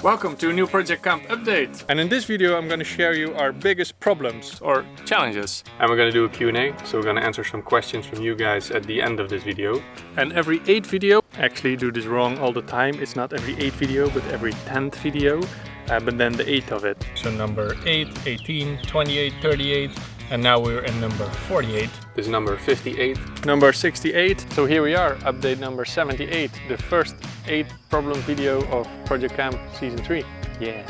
Welcome to a new Project Kamp update. And in this video I'm going to share you our biggest problems or challenges. And we're going to do a Q&A, so we're going to answer some questions from you guys at the end of this video. And every 8th video, actually do this wrong all the time, it's not every 8th video but every 10th video, but then the 8th of it. So number 8, 18, 28, 38, and now we're in number 48. This is number 58. Number 68. So here we are, update number 78, the first 8 problem video of Project Kamp Season 3. Yeah.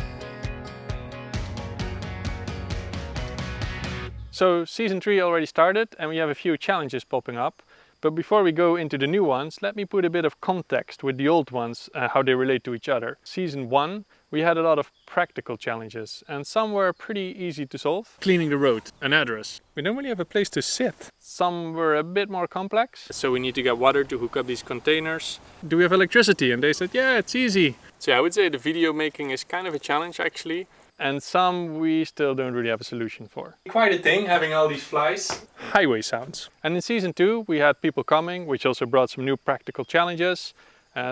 So Season 3 already started and we have a few challenges popping up. But before we go into the new ones, let me put a bit of context with the old ones, how they relate to each other. Season 1, we had a lot of practical challenges and some were pretty easy to solve. Cleaning the road, an address. We don't really have a place to sit. Some were a bit more complex. So we need to get water to hook up these containers. Do we have electricity? And they said, yeah, it's easy. So yeah, I would say the video making is kind of a challenge actually. And some we still don't really have a solution for. Quite a thing, having all these flies. Highway sounds. And in Season 2 we had people coming, which also brought some new practical challenges.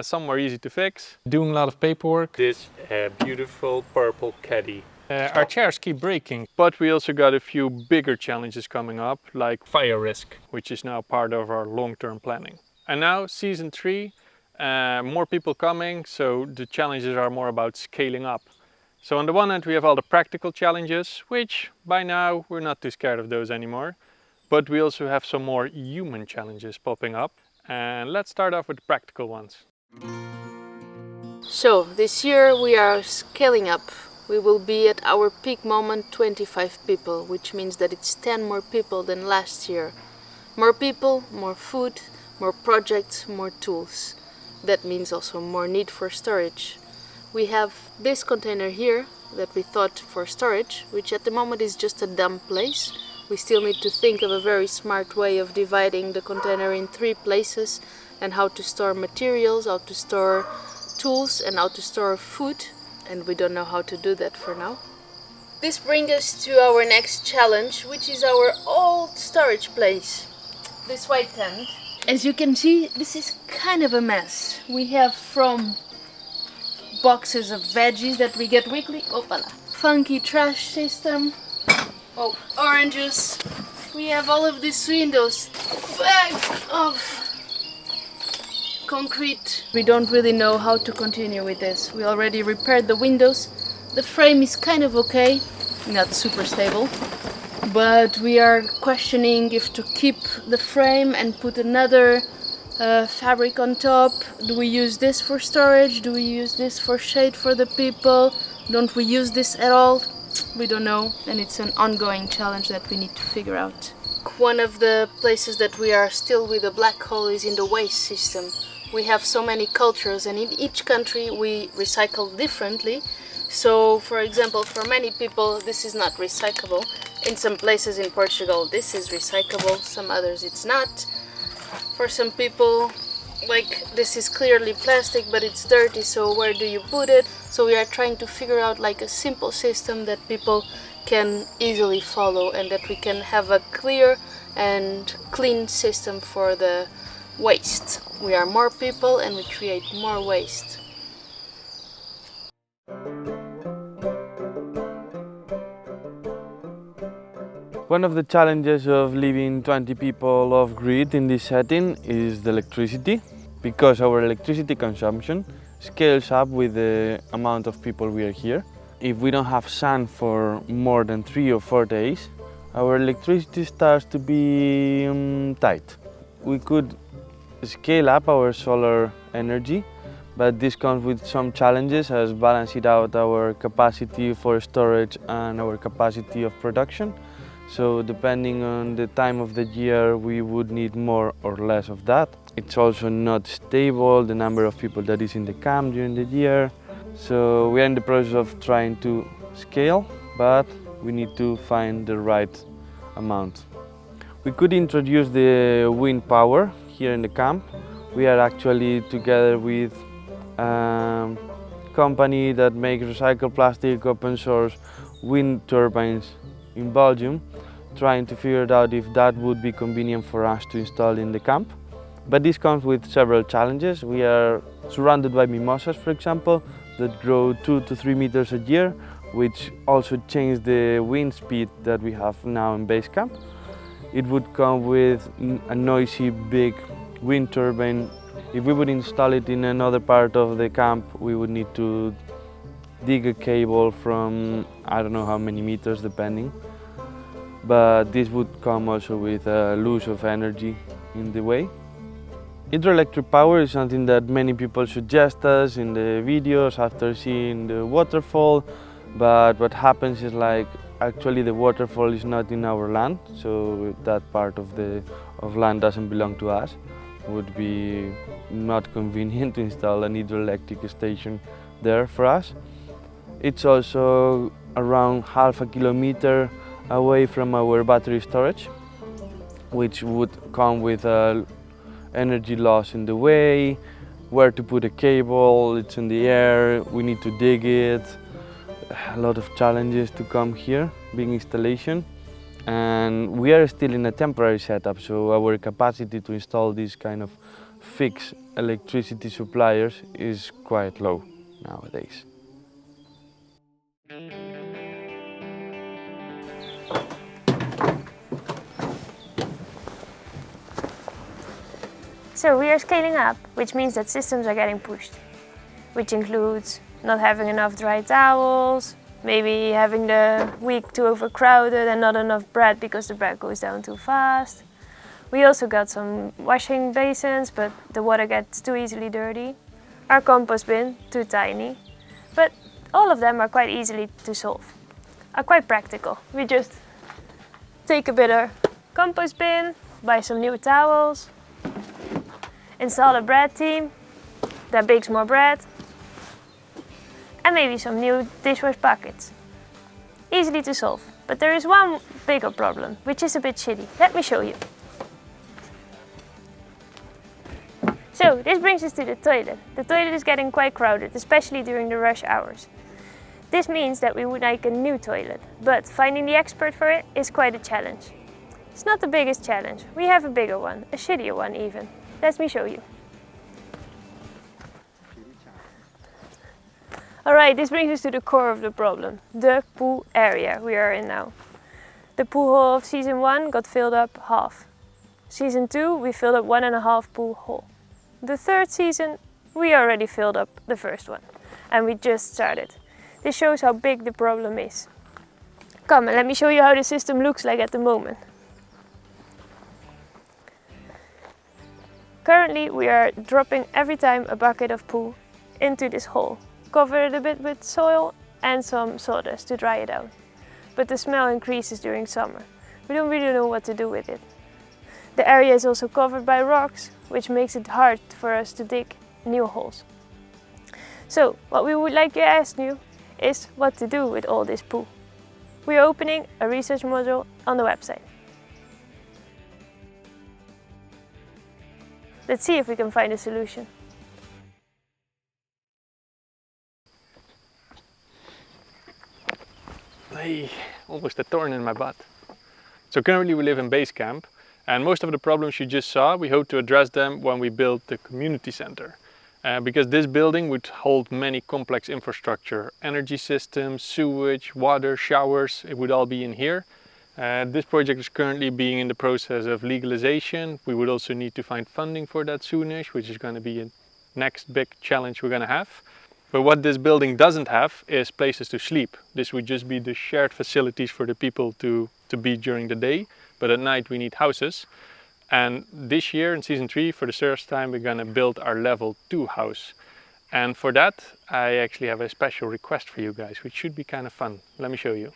Some were easy to fix. Doing a lot of paperwork. This beautiful purple caddy. Our chairs keep breaking. But we also got a few bigger challenges coming up, like Fire risk. which is now part of our long-term planning. And now Season 3, more people coming, so the challenges are more about scaling up. So on the one hand we have all the practical challenges, which by now we're not too scared of those anymore. But we also have some more human challenges popping up. And let's start off with the practical ones. So this year we are scaling up. We will be at our peak moment 25 people, which means that it's 10 more people than last year. More people, more food, more projects, more tools. That means also more need for storage. We have this container here that we thought for storage, which at the moment is just a dump place. We still need to think of a very smart way of dividing the container in 3 places and how to store materials, how to store tools and how to store food. And we don't know how to do that for now. This brings us to our next challenge, which is our old storage place. This white tent. As you can see, this is kind of a mess. We have from boxes of veggies that we get weekly. Opala. Funky trash system. Oh, oranges. We have all of these windows. Bag of concrete. We don't really know how to continue with this. We already repaired the windows. The frame is kind of okay, not super stable. But we are questioning if to keep the frame and put another fabric on top. Do we use this for storage? Do we use this for shade for the people? Don't we use this at all? We don't know, and it's an ongoing challenge that we need to figure out. One of the places that we are still with a black hole is in the waste system. We have so many cultures and in each country we recycle differently. So for example, for many people this is not recyclable. In some places in Portugal this is recyclable, some others it's not. For some people, like, this is clearly plastic but it's dirty, so where do you put it? So we are trying to figure out like a simple system that people can easily follow and that we can have a clear and clean system for the waste. We are more people and we create more waste. One of the challenges of living 20 people off grid in this setting is the electricity, because our electricity consumption scales up with the amount of people we are here. If we don't have sun for more than 3 or 4 days, our electricity starts to be tight. We could scale up our solar energy, but this comes with some challenges as balancing out our capacity for storage and our capacity of production. So depending on the time of the year, we would need more or less of that. It's also not stable, the number of people that is in the camp during the year. So we are in the process of trying to scale, but we need to find the right amount. We could introduce the wind power here in the camp. We are actually together with a company that makes recycled plastic open source wind turbines in Belgium, trying to figure out if that would be convenient for us to install in the camp. But this comes with several challenges. We are surrounded by mimosas, for example, that grow 2 to 3 meters a year, which also changed the wind speed that we have now in base camp. It would come with a noisy big wind turbine. If we would install it in another part of the camp, we would need to dig a cable from I don't know how many meters depending. But this would come also with a loss of energy in the way. Hydroelectric power is something that many people suggest us in the videos after seeing the waterfall, but what happens is like actually the waterfall is not in our land, so that part of land doesn't belong to us. It would be not convenient to install an hydroelectric station there for us. It's also around half a kilometer away from our battery storage, which would come with energy loss in the way, where to put a cable, it's in the air, we need to dig it. A lot of challenges to come here, big installation. And we are still in a temporary setup, so our capacity to install these kind of fixed electricity suppliers is quite low nowadays. So we are scaling up, which means that systems are getting pushed, which includes not having enough dry towels, maybe having the week too overcrowded and not enough bread because the bread goes down too fast. We also got some washing basins, but the water gets too easily dirty. Our compost bin, too tiny. But all of them are quite easily to solve, are quite practical. We just take a bigger compost bin, buy some new towels, install a bread team that bakes more bread, and maybe some new dishwash buckets. Easily to solve, but there is one bigger problem, which is a bit shitty. Let me show you. So this brings us to the toilet. The toilet is getting quite crowded, especially during the rush hours. This means that we would like a new toilet, but finding the expert for it is quite a challenge. It's not the biggest challenge. We have a bigger one, a shittier one even. Let me show you. Alright, this brings us to the core of the problem, the poo area we are in now. The poo hole of season 1 got filled up half. Season 2 we filled up 1.5 poo hole. The third season we already filled up the first one, and we just started. This shows how big the problem is. Come and let me show you how the system looks like at the moment. Currently we are dropping every time a bucket of poo into this hole. Cover it a bit with soil and some sawdust to dry it out. But the smell increases during summer. We don't really know what to do with it. The area is also covered by rocks, which makes it hard for us to dig new holes. So what we would like to ask you is what to do with all this poo. We are opening a research module on the website. Let's see if we can find a solution. Hey, almost a thorn in my butt. So currently we live in base camp, and most of the problems you just saw, we hope to address them when we build the community center. Because this building would hold many complex infrastructure, energy systems, sewage, water, showers, it would all be in here. This project is currently being in the process of legalization. We would also need to find funding for that soonish, which is going to be a next big challenge we're going to have. But what this building doesn't have is places to sleep. This would just be the shared facilities for the people to be during the day, but at night we need houses. And this year in season 3, for the first time, we're going to build our level 2 house. And for that, I actually have a special request for you guys, which should be kind of fun. Let me show you.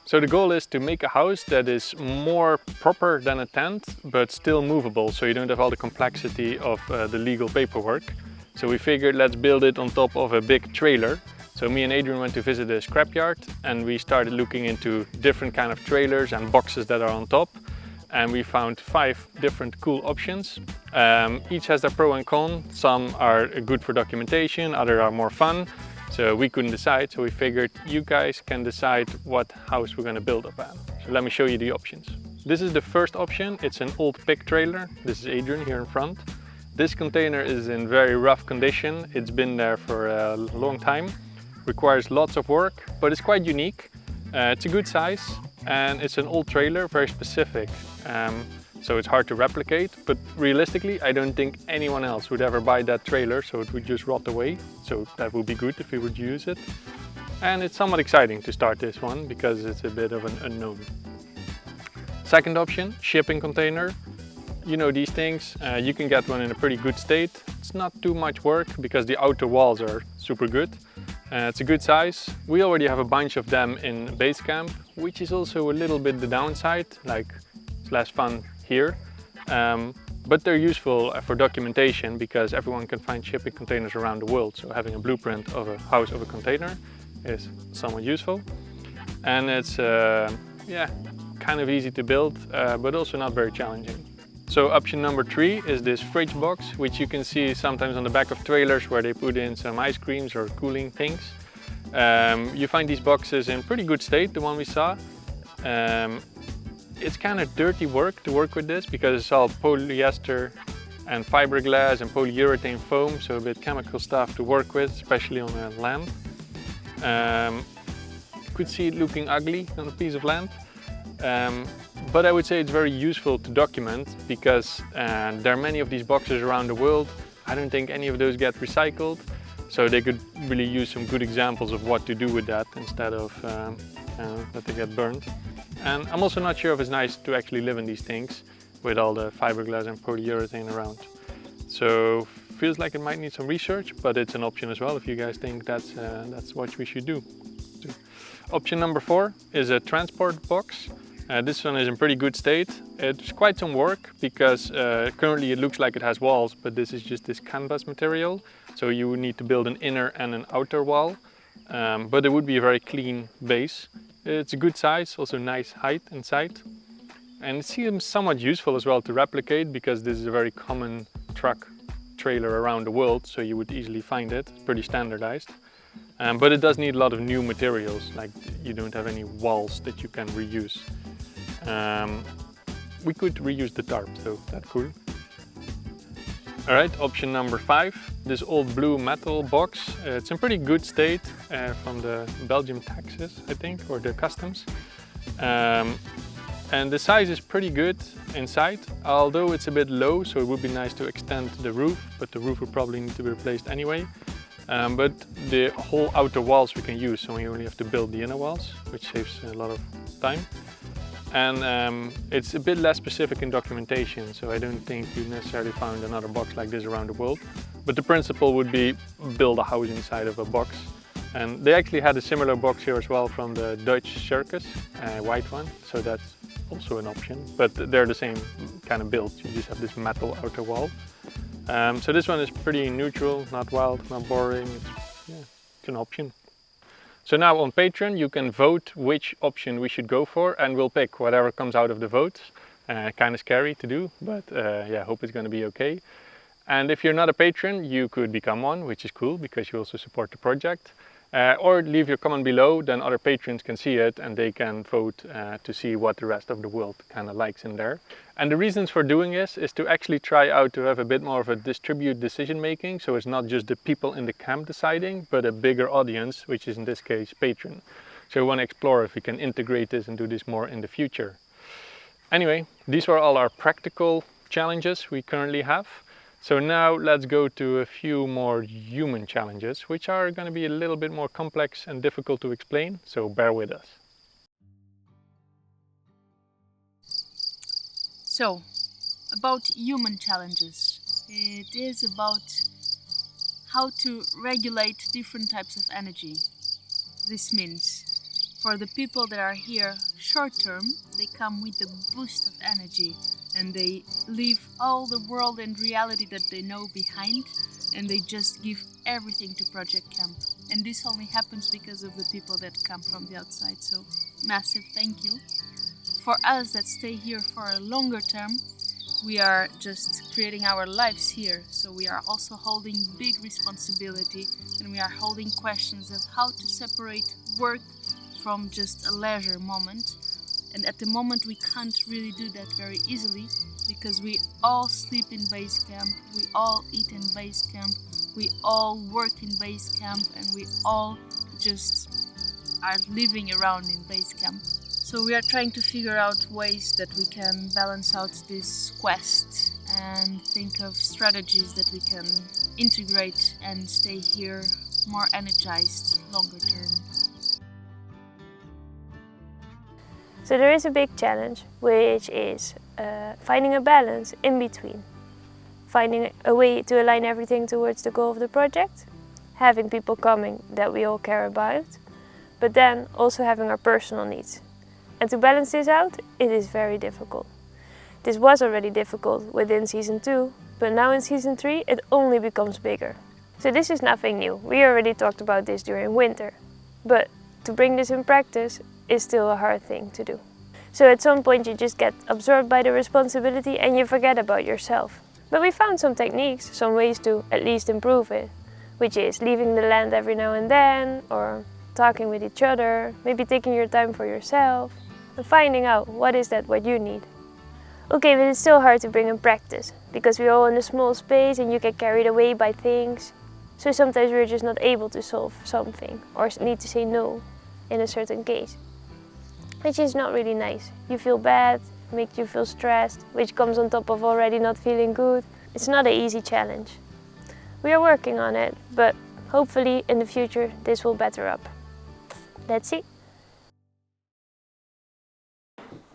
So the goal is to make a house that is more proper than a tent, but still movable, so you don't have all the complexity of the legal paperwork. So we figured let's build it on top of a big trailer. So me and Adrian went to visit a scrapyard and we started looking into different kind of trailers and boxes that are on top. And we found 5 different cool options. Each has their pro and con. Some are good for documentation, others are more fun. So we couldn't decide, so we figured you guys can decide what house we're going to build upon. So let me show you the options. This is the first option. It's an old pig trailer. This is Adrian here in front. This container is in very rough condition. It's been there for a long time. Requires lots of work, but it's quite unique. It's a good size and it's an old trailer, very specific. So it's hard to replicate, but realistically I don't think anyone else would ever buy that trailer, so it would just rot away. So that would be good if we would use it. And it's somewhat exciting to start this one because it's a bit of an unknown. Second option, shipping container. You know these things, you can get one in a pretty good state. It's not too much work because the outer walls are super good. It's a good size. We already have a bunch of them in base camp, which is also a little bit the downside, like it's less fun here. But they're useful for documentation because everyone can find shipping containers around the world. So having a blueprint of a house of a container is somewhat useful. And it's yeah, kind of easy to build, but also not very challenging. So option number 3 is this fridge box, which you can see sometimes on the back of trailers where they put in some ice creams or cooling things. You find these boxes in pretty good state, the one we saw. It's kind of dirty work to work with this because it's all polyester and fiberglass and polyurethane foam, so a bit chemical stuff to work with, especially on a lamp. You could see it looking ugly on a piece of land. But I would say it's very useful to document because there are many of these boxes around the world. I don't think any of those get recycled, so they could really use some good examples of what to do with that instead of that they get burned. And I'm also not sure if it's nice to actually live in these things with all the fiberglass and polyurethane around. So feels like it might need some research, but it's an option as well if you guys think that's what we should do. Option number 4 is a transport box. This one is in pretty good state. It's quite some work because currently it looks like it has walls, but this is just this canvas material. So you would need to build an inner and an outer wall, but it would be a very clean base. It's a good size, also nice height inside. And it seems somewhat useful as well to replicate because this is a very common truck trailer around the world, so you would easily find it. It's pretty standardized. But it does need a lot of new materials, like you don't have any walls that you can reuse. We could reuse the tarp, so that's cool. Alright, option number 5, this old blue metal box. It's in pretty good state from the Belgium taxes, I think, or the customs. And the size is pretty good inside, although it's a bit low, so it would be nice to extend the roof, but the roof would probably need to be replaced anyway. But the whole outer walls we can use, so we only have to build the inner walls, which saves a lot of time. And it's a bit less specific in documentation, so I don't think you necessarily found another box like this around the world. But the principle would be build a house inside of a box. And they actually had a similar box here as well from the Dutch circus, white one, so that's also an option. But they're the same kind of build, you just have this metal outer wall. So this one is pretty neutral, not wild, not boring, it's an option. So now on Patreon you can vote which option we should go for, and we'll pick whatever comes out of the votes. Kind of scary to do, but yeah, hope it's going to be okay. And if you're not a patron, you could become one, which is cool because you also support the project. Or leave your comment below, then other patrons can see it and they can vote to see what the rest of the world kind of likes in there. And the reasons for doing this is to actually try out to have a bit more of a distributed decision making, so it's not just the people in the camp deciding, but a bigger audience, which is in this case Patreon. So we want to explore if we can integrate this and do this more in the future. Anyway, these were all our practical challenges we currently have. So now let's go to a few more human challenges, which are going to be a little bit more complex and difficult to explain, so bear with us. So, about human challenges. It is about how to regulate different types of energy. This means, for the people that are here short term, they come with a boost of energy and they leave all the world and reality that they know behind, and they just give everything to Project Kamp. And this only happens because of the people that come from the outside, so massive thank you. For us that stay here for a longer term, we are just creating our lives here, so we are also holding big responsibility, and we are holding questions of how to separate work from just a leisure moment. And at the moment we can't really do that very easily, because we all sleep in base camp, we all eat in base camp, we all work in base camp, and we all just are living around in base camp. So we are trying to figure out ways that we can balance out this quest and think of strategies that we can integrate and stay here more energized longer term. So there is a big challenge, which is finding a balance in between. Finding a way to align everything towards the goal of the project, having people coming that we all care about, but then also having our personal needs. And to balance this out, it is very difficult. This was already difficult within season 2, but now in season 3 it only becomes bigger. So this is nothing new. We already talked about this during winter. But to bring this in practice is still a hard thing to do. So at some point you just get absorbed by the responsibility and you forget about yourself. But we found some techniques, some ways to at least improve it, which is leaving the land every now and then, or talking with each other, maybe taking your time for yourself, and finding out what you need. Okay, but it's still hard to bring in practice, because we're all in a small space and you get carried away by things. So sometimes we're just not able to solve something, or need to say no in a certain case. Which is not really nice. You feel bad, makes you feel stressed, which comes on top of already not feeling good. It's not an easy challenge. We are working on it, but hopefully in the future this will better up. Let's see.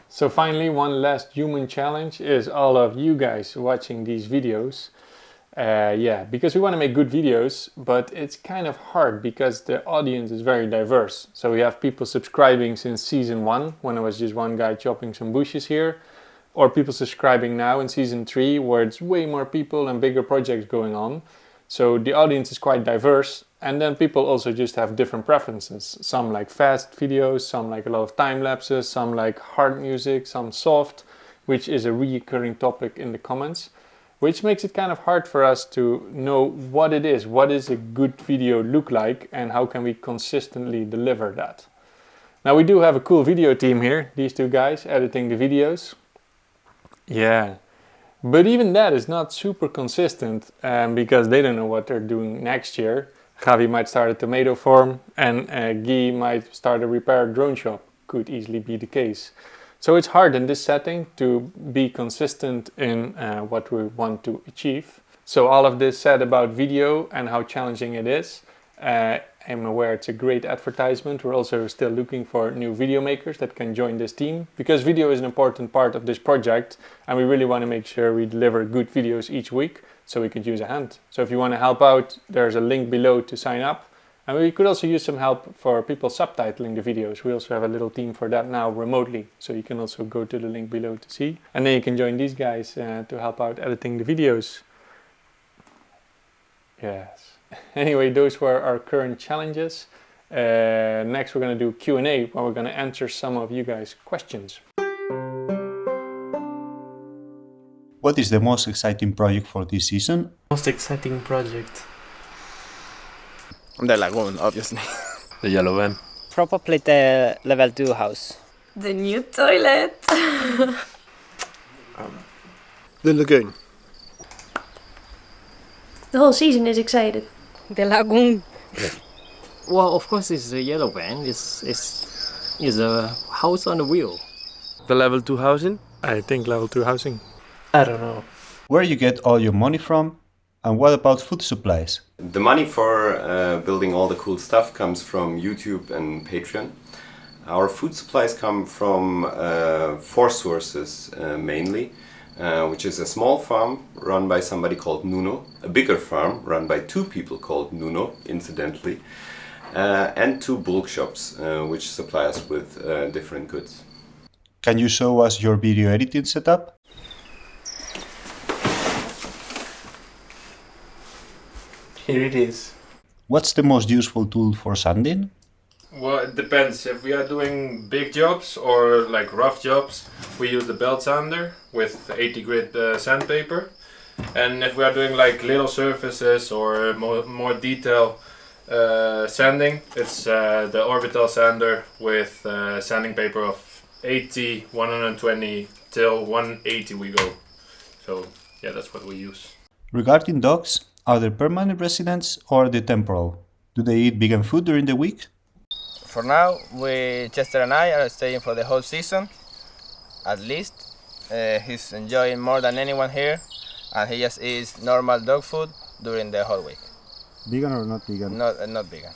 So finally, one last human challenge is all of you guys watching these videos. Because we want to make good videos, but it's kind of hard because the audience is very diverse. So we have people subscribing since season 1, when I was just one guy chopping some bushes here, or people subscribing now in season 3, where it's way more people and bigger projects going on. So the audience is quite diverse, and then people also just have different preferences. Some like fast videos, some like a lot of time lapses, some like hard music, some soft, which is a recurring topic in the comments, which makes it kind of hard for us to know what it is. What does a good video look like, and how can we consistently deliver that? Now we do have a cool video team here, these two guys editing the videos. Yeah. But even that is not super consistent because they don't know what they're doing next year. Javi might start a tomato farm and Guy might start a repair drone shop. Could easily be the case. So it's hard in this setting to be consistent in what we want to achieve. So all of this said about video and how challenging it is, I'm aware it's a great advertisement. We're also still looking for new video makers that can join this team, because video is an important part of this project and we really want to make sure we deliver good videos each week so we could use a hand. So if you want to help out, there's a link below to sign up. And we could also use some help for people subtitling the videos. We also have a little team for that now remotely. So you can also go to the link below to see. And then you can join these guys to help out editing the videos. Yes. Anyway, those were our current challenges. Next we're going to do Q&A, where we're going to answer some of you guys' questions. What is the most exciting project for this season? Most exciting project? The lagoon, obviously. The yellow van. Probably the level 2 house. The new toilet. The lagoon. The whole season is excited. The lagoon. Well, of course it's the yellow van. It's a house on a wheel. The level 2 housing? I think level 2 housing. I don't know. Where you get all your money from? And what about food supplies? The money for building all the cool stuff comes from YouTube and Patreon. Our food supplies come from 4 sources mainly, which is a small farm run by somebody called Nuno, a bigger farm run by 2 people called Nuno, incidentally, and 2 bulk shops which supply us with different goods. Can you show us your video editing setup? Here it is. What's the most useful tool for sanding? Well, it depends. If we are doing big jobs or like rough jobs, we use the belt sander with 80 grit sandpaper. And if we are doing like little surfaces or more detail sanding, it's the orbital sander with sanding paper of 80, 120 till 180 we go. So yeah, that's what we use. Regarding dogs, are they permanent residents or are they temporal? Do they eat vegan food during the week? For now, Chester and I are staying for the whole season, at least. He's enjoying more than anyone here, and he just eats normal dog food during the whole week. Vegan or not vegan? Not vegan.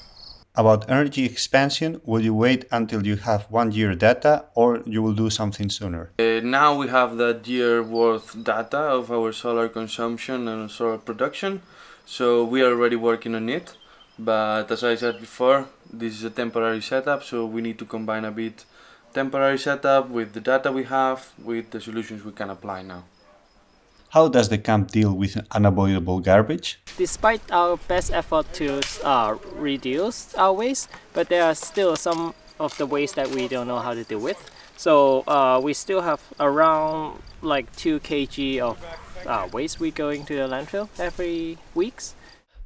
About energy expansion, will you wait until you have 1 year data or you will do something sooner? Now we have that year worth data of our solar consumption and solar production, so we are already working on it. But as I said before, this is a temporary setup, so we need to combine a bit temporary setup with the data we have, with the solutions we can apply now. How does the camp deal with unavoidable garbage? Despite our best effort to reduce our waste, but there are still some of the waste that we don't know how to deal with. So we still have around like 2 kg of waste we going to the landfill every weeks.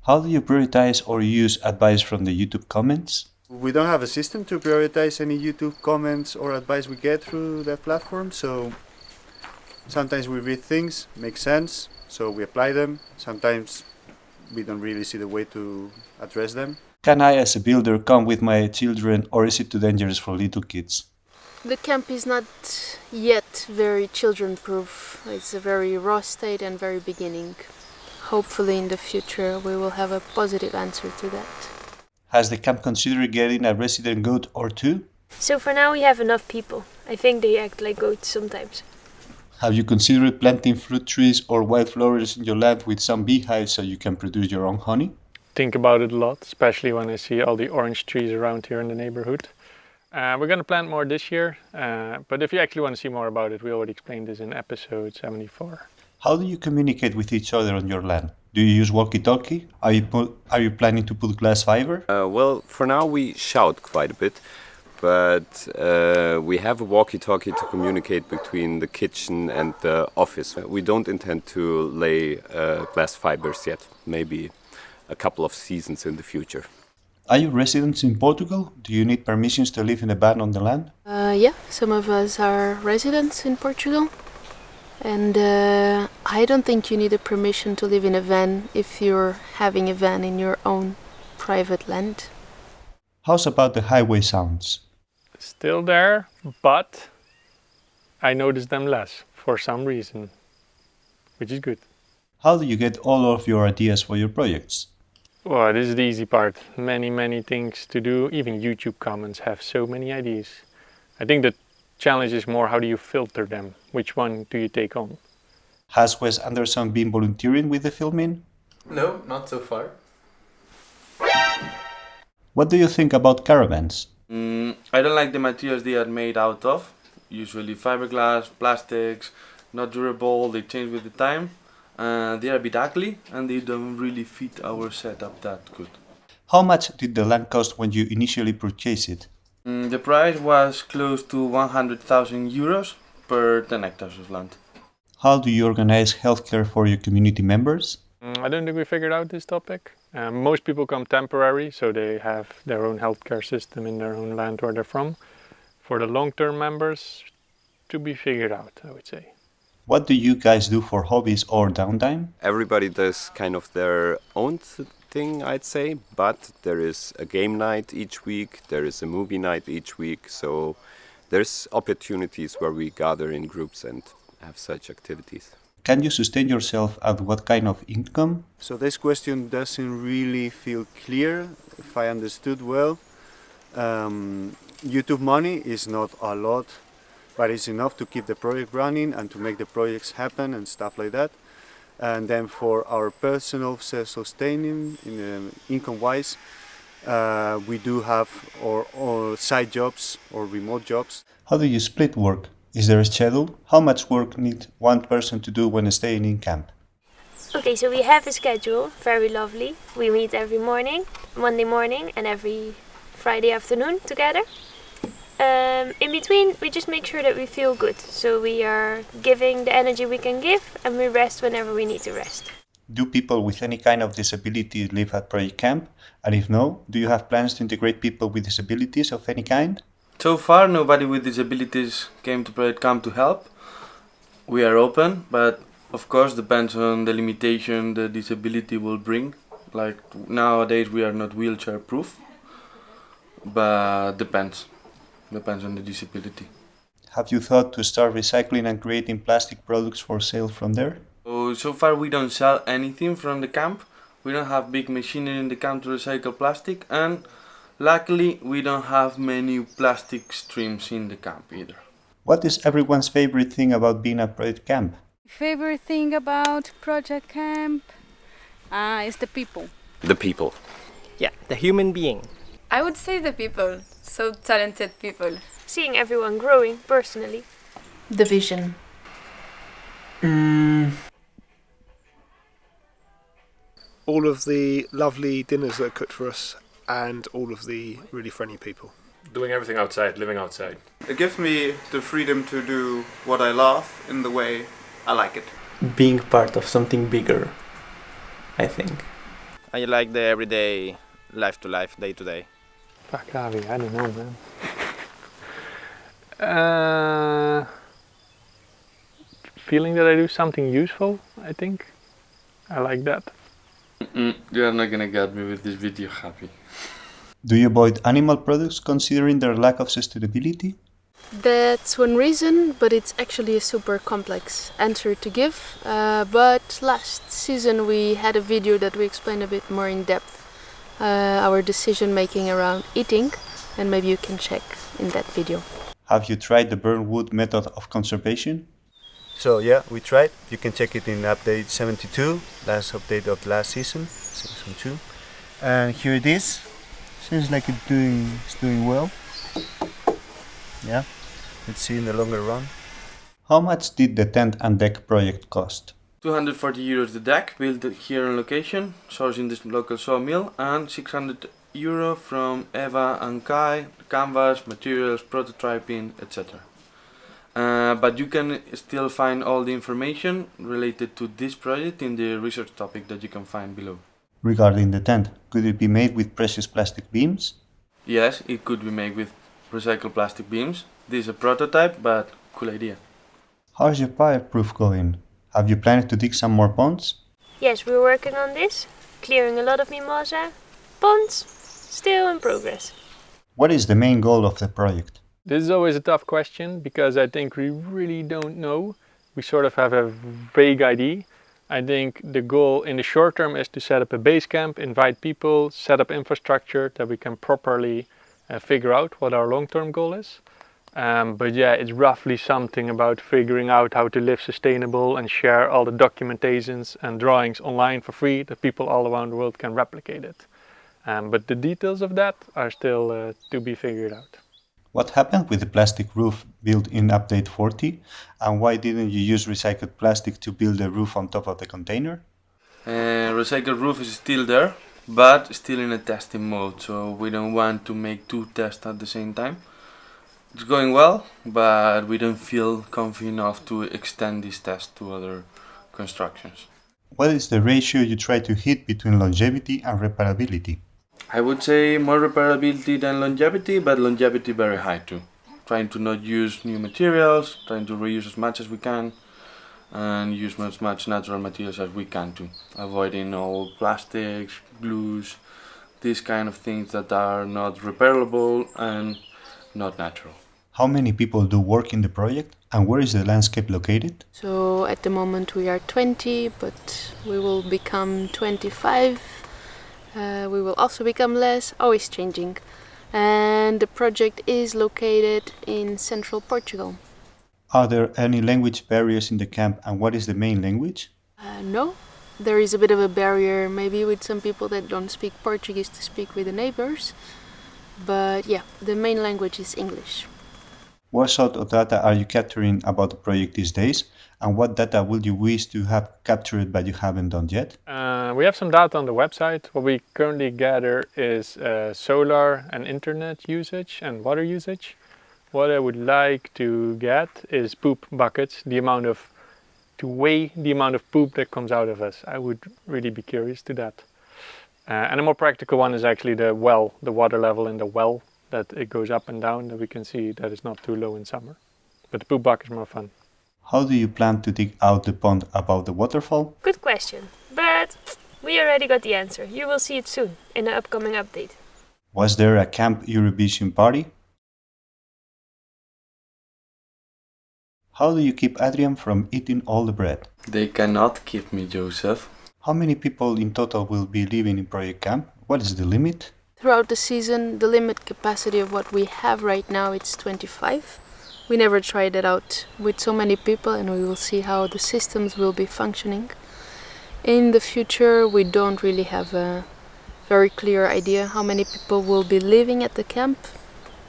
How do you prioritize or use advice from the YouTube comments? We don't have a system to prioritize any YouTube comments or advice we get through that platform, so sometimes we read things, make sense, so we apply them. Sometimes we don't really see the way to address them. Can I, as a builder, come with my children or is it too dangerous for little kids? The camp is not yet very children-proof. It's a very raw state and very beginning. Hopefully in the future we will have a positive answer to that. Has the camp considered getting a resident goat or two? So for now we have enough people. I think they act like goats sometimes. Have you considered planting fruit trees or wildflowers in your land with some beehives so you can produce your own honey? Think about it a lot, especially when I see all the orange trees around here in the neighborhood. We're going to plant more this year, but if you actually want to see more about it, we already explained this in episode 74. How do you communicate with each other on your land? Do you use walkie-talkie? Are you planning to put glass fiber? Well, for now we shout quite a bit, but we have a walkie-talkie to communicate between the kitchen and the office. We don't intend to lay glass fibers yet, maybe a couple of seasons in the future. Are you residents in Portugal? Do you need permissions to live in a van on the land? Yeah, some of us are residents in Portugal. And I don't think you need a permission to live in a van if you're having a van in your own private land. How's about the highway sounds? Still there, but I notice them less for some reason, which is good. How do you get all of your ideas for your projects? Well, this is the easy part. Many things to do. Even YouTube comments have so many ideas. I think the challenge is more, how do you filter them? Which one do you take on? Has Wes Anderson been volunteering with the filming? No, not so far. What do you think about Caravans? I don't like the materials they are made out of. Usually fiberglass, plastics, not durable, they change with the time. They are a bit ugly and they don't really fit our setup that good. How much did the land cost when you initially purchased it? The price was close to 100,000 euros per 10 hectares of land. How do you organize healthcare for your community members? I don't think we figured out this topic. Most people come temporary, so they have their own healthcare system in their own land where they're from. For the long-term members, to be figured out, I would say. What do you guys do for hobbies or downtime? Everybody does kind of their own thing, I'd say, but there is a game night each week, there is a movie night each week, so there's opportunities where we gather in groups and have such activities. Can you sustain yourself at what kind of income? So this question doesn't really feel clear, if I understood well. YouTube money is not a lot, but it's enough to keep the project running and to make the projects happen and stuff like that. And then for our personal self-sustaining, income-wise, we do have our side jobs or remote jobs. How do you split work? Is there a schedule? How much work needs one person to do when staying in camp? Okay, so we have a schedule, very lovely. We meet every morning, Monday morning and every Friday afternoon together. In between, we just make sure that we feel good. So we are giving the energy we can give and we rest whenever we need to rest. Do people with any kind of disability live at Project Camp? And if no, do you have plans to integrate people with disabilities of any kind? So far, nobody with disabilities came to Project Camp to help. We are open, but Of course, depends on the limitation the disability will bring. Like nowadays we are not wheelchair proof, but depends on the disability. Have you thought to start recycling and creating plastic products for sale from there? So far we don't sell anything from the camp. We don't have big machinery in the camp to recycle plastic, and luckily we don't have many plastic streams in the camp either. What is everyone's favorite thing about being at Project Camp? Favorite thing about Project Camp is the people. The people. Yeah, the human being. I would say the people. So talented people. Seeing everyone growing personally. The vision. All of the lovely dinners that are cooked for us and all of the really friendly people. Doing everything outside, living outside. It gives me the freedom to do what I love in the way I like it. Being part of something bigger, I think. I like the everyday life to life, day to day. Fuck, Avi, I don't know, man. Feeling that I do something useful, I think. I like that. You are not gonna get me with this video, Happy. Do you avoid animal products considering their lack of sustainability? That's one reason, but it's actually a super complex answer to give. But last season we had a video that we explained a bit more in depth our decision making around eating, and maybe you can check in that video. Have you tried the burn wood method of conservation? So yeah, we tried. You can check it in update 72, last update of last season, season 2. And here it is. Seems like it's doing well. Yeah, let's see in the longer run. How much did the tent and deck project cost? 240 euros the deck, built here on location, sourced in this local sawmill, and 600 euro from Eva and Kai, canvas, materials, prototyping, etc. But you can still find all the information related to this project in the research topic that you can find below. Regarding the tent, could it be made with precious plastic beams? Yes, it could be made with recycled plastic beams. This is a prototype, but cool idea. How's your fireproof going? Have you planned to dig some more ponds? Yes, we're working on this, clearing a lot of mimosa. Ponds, still in progress. What is the main goal of the project? This is always a tough question because I think we really don't know. We sort of have a vague idea. I think the goal in the short term is to set up a base camp, invite people, set up infrastructure that we can properly figure out what our long-term goal is. But yeah, it's roughly something about figuring out how to live sustainable and share all the documentations and drawings online for free that people all around the world can replicate it. But the details of that are still to be figured out. What happened with the plastic roof built in update 40, and why didn't you use recycled plastic to build the roof on top of the container? Recycled roof is still there, but still in a testing mode, so we don't want to make 2 tests at the same time. It's going well, but we don't feel confident enough to extend this test to other constructions. What is the ratio you try to hit between longevity and repairability? I would say more repairability than longevity, but longevity very high too. Trying to not use new materials, trying to reuse as much as we can, and use as much natural materials as we can too. Avoiding all plastics, glues, these kind of things that are not repairable and not natural. How many people do work in the project, and where is the landscape located? So at the moment we are 20, but we will become 25. We will also become less, always changing. And the project is located in central Portugal. Are there any language barriers in the camp, and what is the main language? No, there is a bit of a barrier maybe with some people that don't speak Portuguese to speak with the neighbors. But yeah, the main language is English. What sort of data are you capturing about the project these days, and what data would you wish to have captured but you haven't done yet? We have some data on the website. What we currently gather is solar and internet usage and water usage. What I would like to get is poop buckets, to weigh the amount of poop that comes out of us. I would really be curious to that. And a more practical one is actually the water level in the well, that it goes up and down, that we can see that it's not too low in summer. But the poop bucket is more fun. How do you plan to dig out the pond above the waterfall? Good question, but we already got the answer. You will see it soon in the upcoming update. Was there a Kamp Eurovision party? How do you keep Adrian from eating all the bread? They cannot keep me, Joseph. How many people in total will be living in Project Kamp? What is the limit? Throughout the season, the limit capacity of what we have right now is 25. We never tried it out with so many people, and we will see how the systems will be functioning. In the future, we don't really have a very clear idea how many people will be living at the camp.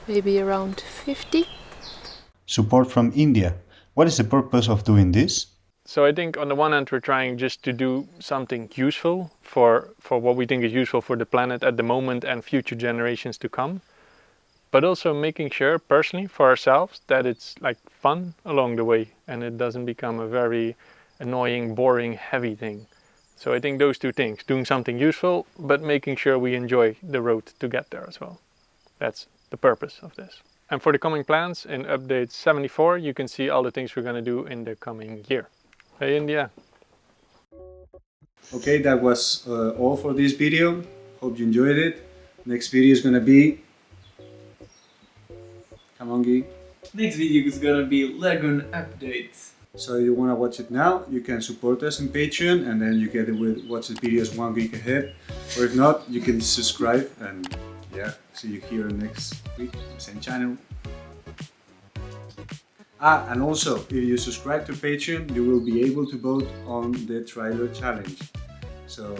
Maybe around 50. Support from India. What is the purpose of doing this? So I think on the one hand we're trying just to do something useful for what we think is useful for the planet at the moment and future generations to come. But also making sure personally for ourselves that it's like fun along the way and it doesn't become a very annoying, boring, heavy thing. So I think those two things, doing something useful but making sure we enjoy the road to get there as well. That's the purpose of this. And for the coming plans, in update 74, you can see all the things we're going to do in the coming year. Hey India! Okay, that was all for this video. Hope you enjoyed it. Next video is gonna be... Come on, Guy. Next video is gonna be Lagoon updates. So if you wanna watch it now, you can support us on Patreon and then you get to watch the videos 1 week ahead. Or if not, you can subscribe and yeah, see you here next week, same channel. And also, if you subscribe to Patreon, you will be able to vote on the trailer challenge. So